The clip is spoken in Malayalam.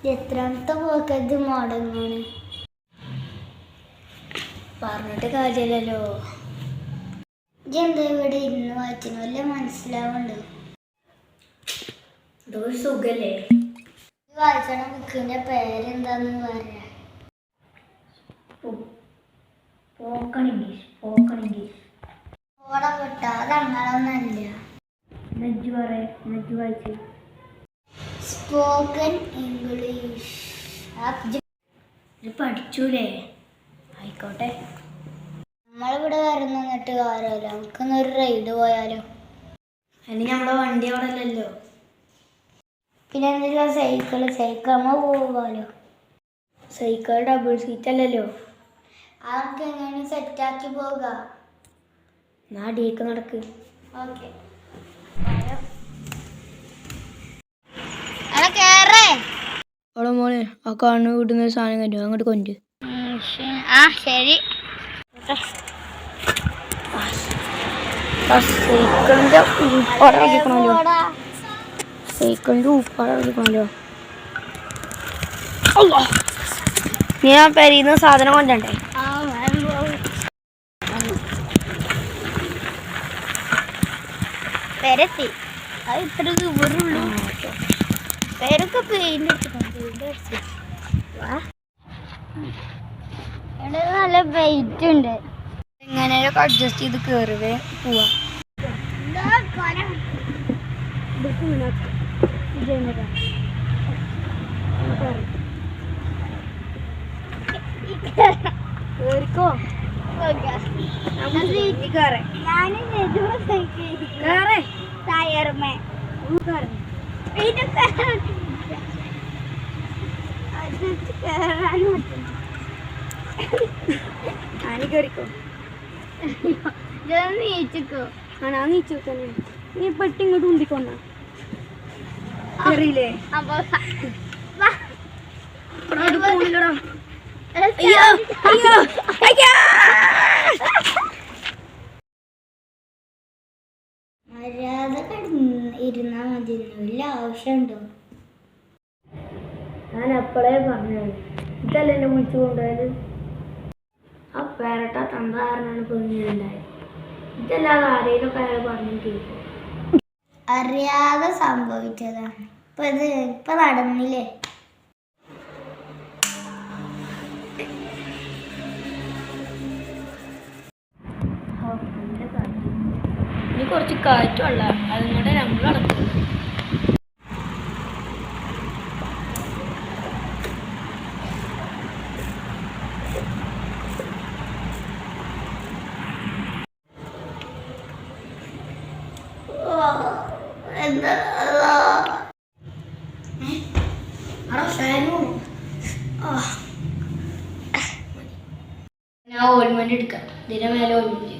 എത്രാമത്തെ പോക്കത് മുടങ്ങാണ് പറഞ്ഞിട്ട് കാര്യമില്ലല്ലോ. എന്താ ഇവിടെ ഇരുന്ന് വായിച്ചിന് വല്ല മനസ്സിലാവുണ്ട്. ഇതൊരു സുഖല്ലേ? വായിച്ചണ ബുക്കിന്റെ പേരെന്താന്ന് പറയാ. ഓടെ വിട്ട അതങ്ങളൊന്നല്ല. Spoken English പഠിച്ചൂലേ? ആയിക്കോട്ടെ. നമ്മളിവിടെ വരുന്നിട്ട് കാര്യമല്ല. നമുക്കൊന്നൊരു റൈഡ് പോയാലോ? അതിന് നമ്മളെ വണ്ടി അവിടെ അല്ലല്ലോ. പിന്നെ എന്തെങ്കിലും സൈക്കിൾ പോകാലോ. സൈക്കിൾ ഡബിൾ സീറ്റ് അല്ലല്ലോ. അതൊക്കെ എങ്ങനെ സെറ്റാക്കി പോകാം. എന്നാ അടിയൊക്കെ നടക്ക്. ഓക്കെ അവിടെ മോനെ ആ കാണു വിടുന്ന സാധനം കണ്ടു, അങ്ങോട്ട് കൊണ്ടു. ആ ശരി. സൈക്കിളിന്റെ ഊപ്പാടിക്കണല്ലോ. നീ ആ പെരീന്ന് സാധനം കൊണ്ടേ. പെരത്തി അത് ഇത്ര ദൂരമുള്ളൂ. പേരൊക്കെ നല്ല വെയിറ്റ് ഉണ്ട്. എങ്ങനെയൊക്കെ അഡ്ജസ്റ്റ് ചെയ്ത് കയറുവേ പോവാ. കേറിക്കോ. ടയർമേ കേറിക്കോ. നീച്ചിക്കോ. ആണാ നീച്ചു തന്നെ. നീ പെട്ടി ഇങ്ങോട്ട് ഉന്തിക്കൊണ്ട കേറിയില്ലേ? മര്യാദ ഇരുന്നാ മതി. വല്ല ആവശ്യമുണ്ടോ? ഞാൻ എപ്പോഴേ പറഞ്ഞു. ഇതല്ലേ എന്നെ വിളിച്ചു കൊണ്ടുപോയത്. ആ പേരട്ട തന്താരനാണ് പെണ്ണുണ്ടായത്. ഇതല്ലാതെ ആരെയൊക്കെ അയാൾ പറഞ്ഞു കേൾക്കും. അറിയാതെ സംഭവിച്ചതാണ്. ഇപ്പൊ നടന്നില്ലേ? ഇനി കുറച്ച് കാറ്റുള്ള അതുകൊണ്ട് നമ്മൾ നടക്കും. ഞാൻ ഓൽമെന്റ് എടുക്കാം. ഇതിന്റെ മേലെ ഓൽമെന്റ്.